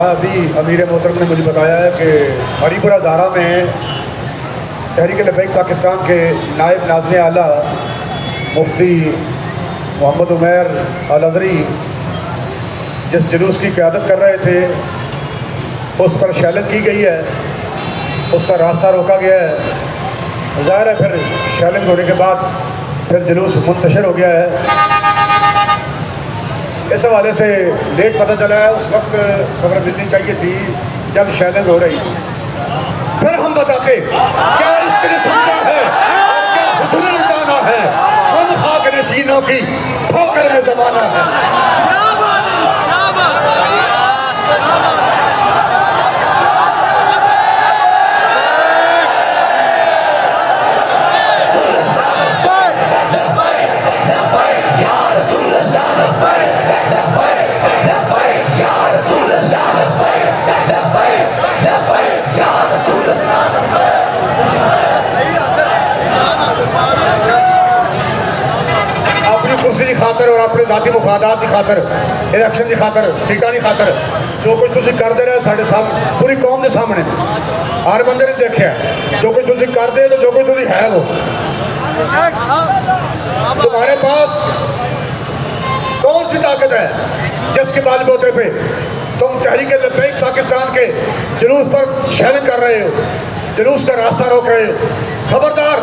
अभी अमीर मोहतरम ने मुझे बताया है कि हरीपुरा ज़ारा में तहरीक लबैक पाकिस्तान के नायब नाज़िम आला मुफ्ती मोहम्मद उमैर अल-अज़हरी जिस जुलूस की क़यादत कर रहे थे उस पर शैलिंग की गई है, उसका रास्ता रोका गया है। ज़ाहिर है फिर शैलिंग होने के बाद फिर जुलूस मुंतशिर हो गया है। इस हवाले से लेट पता चला है, उस वक्त खबर मिलनी चाहिए थी जब शैलिंग हो रही। फिर हम बताते क्या इश्क ने समझा है और क्या हुस्न ने जाना है, हम खाक नशीनों की ठोकर में जमाना है। की खातर और अपने जाती मुफादात की खातर, इलेक्शन की खातर, सीटा की खातर जो कुछ तुम करते रहे साढ़े सामने पूरी कौम के सामने हर बंदे ने देखा जो कुछ तुम करते तो जो कुछ तुम है वो तुम्हारे पास कौन सी ताकत है जिसके बालबोते पे तुम तहरीक लबैक पाकिस्तान के जुलूस पर शैलिंग कर रहे हो, जुलूस का रास्ता रोक रहे हो। खबरदार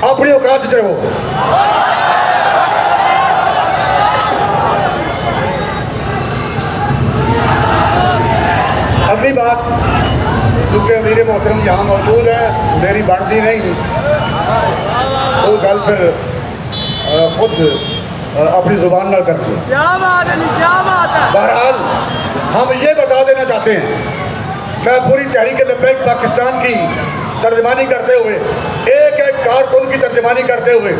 अपनी औकात च रहो। अगली बात, क्योंकि अमीर मोहतरम यहाँ मौजूद है, मेरी बनती नहीं वो गल फिर खुद अपनी जुबान न करते। क्या बात है जी, क्या बात है। बहरहाल हम ये बता देना चाहते हैं, मैं पूरी तहरीक लबैक पाकिस्तान की तर्जमानी करते हुए, एक एक कारकुन की तर्जमानी करते हुए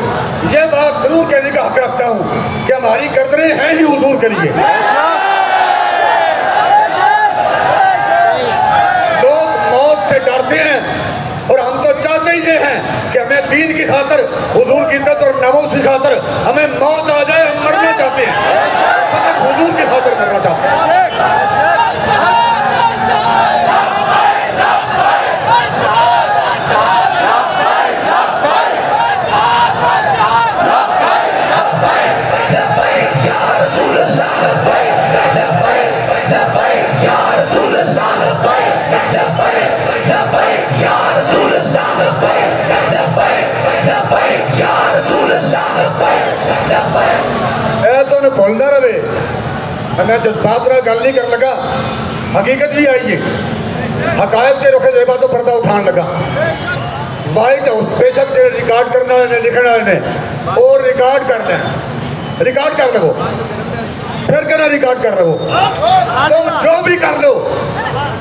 ये बात जरूर कहने का हक रखता हूँ कि हमारी गर्दनें हैं ही हुजूर के लिए। लोग मौत से डरते हैं और हम तो चाहते ही ये हैं कि हमें दीन की खातर, हुजूर की इज्जत और नमूस की खातर हमें मौत आ जाए, हम मरना चाहते हैं, हुजूर की खातर मरना चाहते हैं। तो भूलता रहे, मैं जज्बात गल नहीं कर लगा, हकीकत भी आई है, हकायत के रुखे जेबा तो पर्दा उठान लगा। वाइट हाउस बेशक जो रिकॉर्ड करने वाले ने, लिखने वाले ने और रिकॉर्ड कर दें, रिकॉर्ड कर लो, फिर कहना रिकॉर्ड कर लो, तुम जो भी कर लो,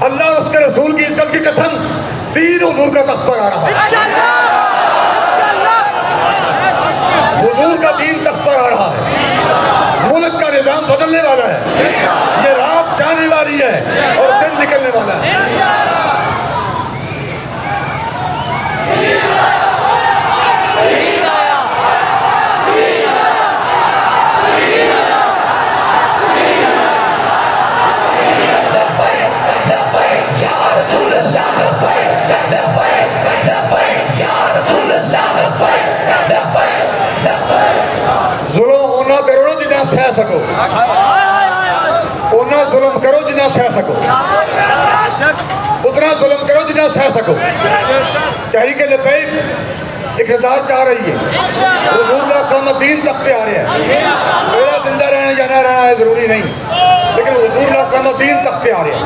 अल्लाह उसके रसूल की इज्जत की कसम, दीन हुजूर का तख्त पर आ रहा है, हुजूर का दीन तख्त पर आ रहा है। मुल्क का निजाम बदलने वाला है, ये रात जाने वाली है और दिन निकलने वाला है। सह सको उतना जुल्म करो जितना सह सको, उतना जुल्म करो जितना सह सको। तहरीक लबैक इक़्तिदार चाह रही है, हुजूर का क़यामत दीन तख्ते आ रहे हैं। मेरा जिंदा रहना या ना रहना है जरूरी नहीं, लेकिन हुजूर का क़यामत दीन तख्ते आ रहे हैं।